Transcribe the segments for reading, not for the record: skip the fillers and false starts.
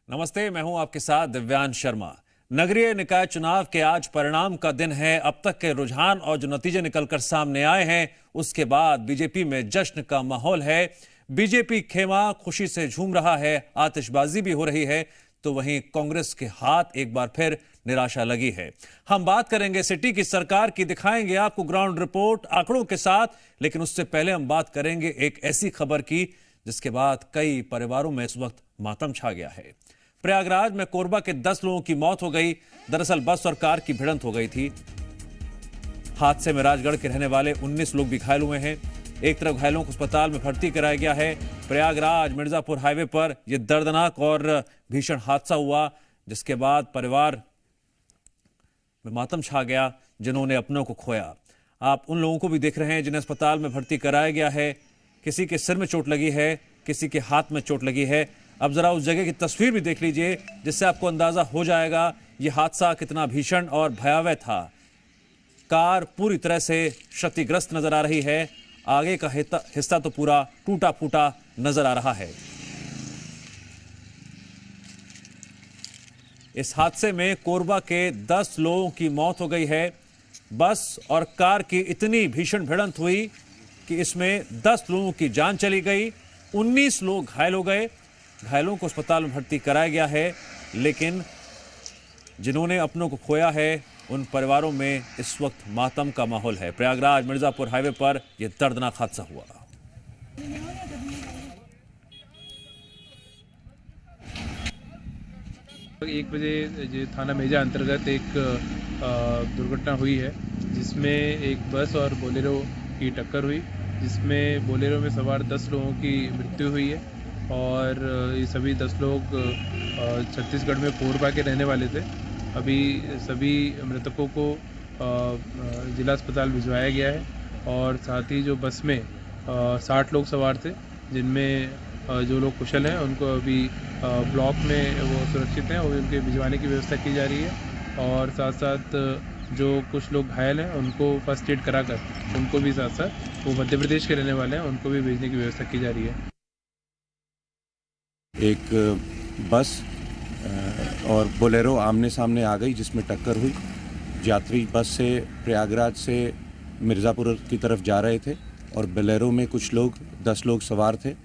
नमस्ते, मैं हूं आपके साथ दिव्यांश शर्मा। नगरीय निकाय चुनाव के आज परिणाम का दिन है। अब तक के रुझान और जो नतीजे निकलकर सामने आए हैं उसके बाद बीजेपी में जश्न का माहौल है। बीजेपी खेमा खुशी से झूम रहा है, आतिशबाजी भी हो रही है, तो वहीं कांग्रेस के हाथ एक बार फिर निराशा लगी है। हम बात करेंगे सिटी की सरकार की, दिखाएंगे आपको ग्राउंड रिपोर्ट आंकड़ों के साथ, लेकिन उससे पहले हम बात करेंगे एक ऐसी खबर की जिसके बाद कई परिवारों में इस वक्त मातम छा गया है। प्रयागराज में कोरबा के 10 लोगों की मौत हो गई। दरअसल बस और कार की भिड़ंत हो गई थी। हादसे में राजगढ़ के रहने वाले 19 लोग भी घायल हुए हैं। एक तरफ घायलों को अस्पताल में भर्ती कराया गया है। प्रयागराज मिर्जापुर हाईवे पर यह दर्दनाक और भीषण हादसा हुआ, जिसके बाद परिवार में मातम छा गया जिन्होंने अपनों को खोया। आप उन लोगों को भी देख रहे हैं जिन्हें अस्पताल में भर्ती कराया गया है। किसी के सिर में चोट लगी है, किसी के हाथ में चोट लगी है। अब जरा उस जगह की तस्वीर भी देख लीजिए, जिससे आपको अंदाजा हो जाएगा यह हादसा कितना भीषण और भयावह था। कार पूरी तरह से क्षतिग्रस्त नजर आ रही है। आगे का हिस्सा तो पूरा टूटा फूटा नजर आ रहा है। इस हादसे में कोरबा के 10 लोगों की मौत हो गई है। बस और कार की इतनी भीषण भिड़ंत हुई कि इसमें 10 लोगों की जान चली गई, 19 लोग घायल हो गए। घायलों को अस्पताल में भर्ती कराया गया है, लेकिन जिन्होंने अपनों को खोया है उन परिवारों में इस वक्त मातम का माहौल है। प्रयागराज मिर्जापुर हाईवे पर यह दर्दनाक हादसा हुआ। 1 बजे जो थाना मेजा अंतर्गत एक दुर्घटना हुई है, जिसमें एक बस और बोलेरो की टक्कर हुई, जिसमें बोलेरो में सवार 10 लोगों की मृत्यु हुई है और ये सभी 10 लोग छत्तीसगढ़ में कोरबा के रहने वाले थे। अभी सभी मृतकों को जिला अस्पताल भिजवाया गया है और साथ ही जो बस में 60 लोग सवार थे, जिनमें जो लोग कुशल हैं उनको अभी ब्लॉक में वो सुरक्षित हैं और उनके भिजवाने की व्यवस्था की जा रही है और साथ साथ जो कुछ लोग घायल हैं उनको फर्स्ट एड कराकर उनको भी साथ साथ वो मध्य प्रदेश के रहने वाले हैं उनको भी भेजने की व्यवस्था की जा रही है। एक बस और बोलेरो आमने सामने आ गई, जिसमें टक्कर हुई। यात्री बस से प्रयागराज से मिर्ज़ापुर की तरफ जा रहे थे और बोलेरो में कुछ लोग 10 लोग सवार थे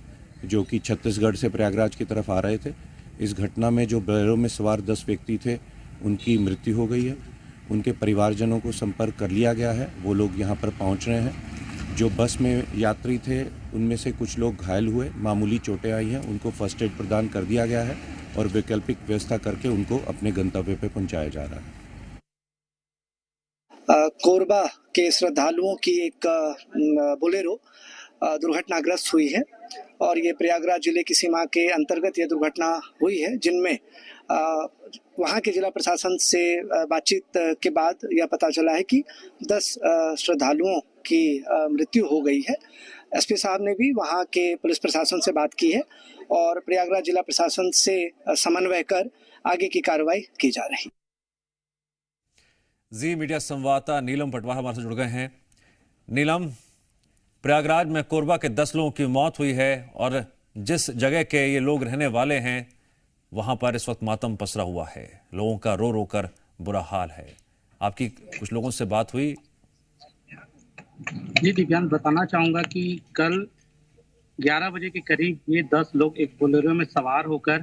जो कि छत्तीसगढ़ से प्रयागराज की तरफ आ रहे थे। इस घटना में जो बोलेरो में सवार 10 व्यक्ति थे उनकी मृत्यु हो गई है। उनके परिवारजनों को संपर्क कर लिया गया है, वो लोग यहाँ पर पहुँच रहे हैं। जो बस में यात्री थे उनमें से कुछ लोग घायल हुए, मामूली चोटें आई हैं, उनको फर्स्ट एड प्रदान कर दिया गया है और वैकल्पिक व्यवस्था करके उनको अपने गंतव्य पर पहुंचाया जा रहा है। कोरबा के श्रद्धालुओं की एक बोलेरो दुर्घटनाग्रस्त हुई है और ये प्रयागराज जिले की सीमा के अंतर्गत ये दुर्घटना हुई है, जिनमें वहाँ के जिला प्रशासन से बातचीत के बाद यह पता चला है कि 10 श्रद्धालुओं की मृत्यु हो गई है। एसपी साहब ने भी वहाँ के पुलिस प्रशासन से बात की है और प्रयागराज जिला प्रशासन से समन्वय कर आगे की कार्रवाई की जा रही है। जी मीडिया संवाददाता नीलम पटवार हमारे से जुड़ गए हैं। नीलम, प्रयागराज में कोरबा के 10 लोगों की मौत हुई है और जिस जगह के ये लोग रहने वाले हैं वहां पर इस वक्त मातम पसरा हुआ है। लोगों का रो रो कर बुरा हाल है। आपकी कुछ लोगों से बात हुई? जी दिव्यांश, बताना चाहूंगा कि कल 11 बजे के करीब ये 10 लोग एक बोलेरो में सवार होकर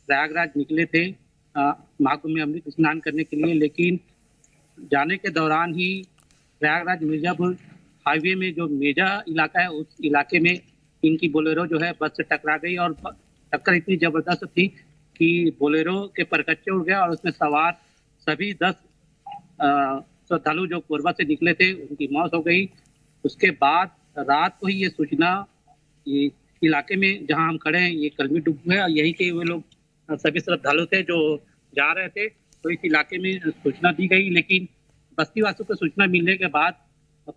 प्रयागराज निकले थे महाकुंभ में अमृत स्नान करने के लिए, लेकिन जाने के दौरान ही प्रयागराज मिर्जापुर हाईवे में जो मेजा इलाका है उस इलाके में इनकी बोलेरो जो है बस से टकरा गई और टक्कर इतनी जबरदस्त थी कि बोलेरो के परकच्चे उड़ गया और उसमें सवार सभी 10 श्रद्धालु जो कोरबा से निकले थे उनकी मौत हो गई। उसके बाद रात को ही ये सूचना ये इलाके में जहां हम खड़े हैं ये कलमी डुब्बू है और यहीं के वो लोग सभी श्रद्धालु थे जो जा रहे थे, तो इस इलाके में सूचना दी गई, लेकिन बस्ती वासियों को सूचना मिलने के बाद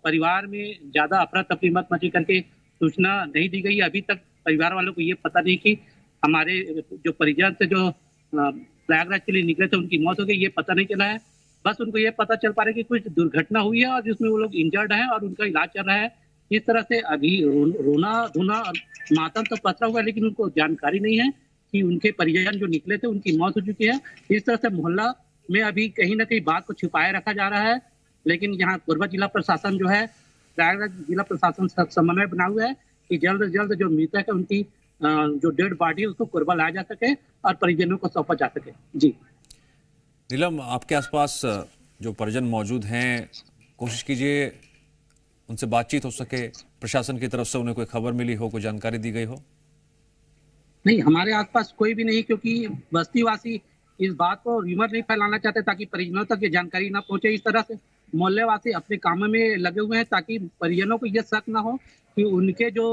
परिवार में ज्यादा अफरा तफरी मत मची करके सूचना नहीं दी गई। अभी तक परिवार वालों को ये पता नहीं कि हमारे जो परिजन से जो प्रयागराज के लिए निकले थे उनकी मौत हो गई, ये पता नहीं चला है। बस उनको ये पता चल पा रहा है कि कुछ दुर्घटना हुई है और जिसमें वो लोग इंजर्ड है और उनका इलाज चल रहा है। इस तरह से अभी रोना धोना और मातम तो पसरा हुआ है, लेकिन उनको जानकारी नहीं है कि उनके परिजन जो निकले थे उनकी मौत हो चुकी है। इस तरह से मोहल्ला में अभी कहीं ना कहीं बात को छिपाए रखा जा रहा है, लेकिन यहाँ कोरबा जिला प्रशासन जो है, प्रयागराज जिला प्रशासन समन्वय बना हुआ है कि जल्द से जल्द जो मृतक है उनकी जो डेड बॉडी है उसको कोरबा लाया जा सके और परिजनों को सौंपा जा सके। जी नीलम, आपके आसपास जो परिजन मौजूद हैं, कोशिश कीजिए उनसे बातचीत हो सके, प्रशासन की तरफ से उन्हें कोई खबर मिली हो, कोई जानकारी दी गई हो? नहीं, हमारे आसपास कोई भी नहीं, क्योंकि बस्तीवासी इस बात को र्यूमर नहीं फैलाना चाहते ताकि परिजनों तक ये जानकारी ना पहुंचे। इस तरह से मोहल्लेवासी अपने कामों में लगे हुए हैं ताकि परिजनों को ये शक ना हो कि उनके जो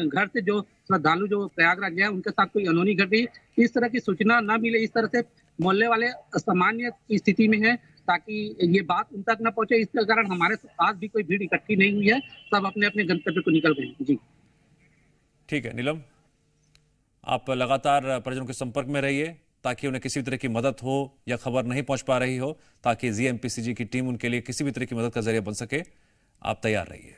घर से जो श्रद्धालु जो प्रयागराज गए उनके साथ कोई अनहोनी घट गई, इस तरह की सूचना ना मिले। इस तरह से मोहल्ले वाले असामान्य स्थिति में है ताकि ये बात उन तक ना पहुंचे। इसके कारण हमारे पास भी कोई भीड़ इकट्ठी नहीं हुई है, सब अपने अपने गंतव्य को निकल गए हैं। जी ठीक है नीलम, आप लगातार परिजनों के संपर्क में रहिए ताकि उन्हें किसी भी तरह की मदद हो या खबर नहीं पहुंच पा रही हो, ताकि जीएमपीसीजी की टीम उनके लिए किसी भी तरह की मदद का जरिया बन सके। आप तैयार रहिए।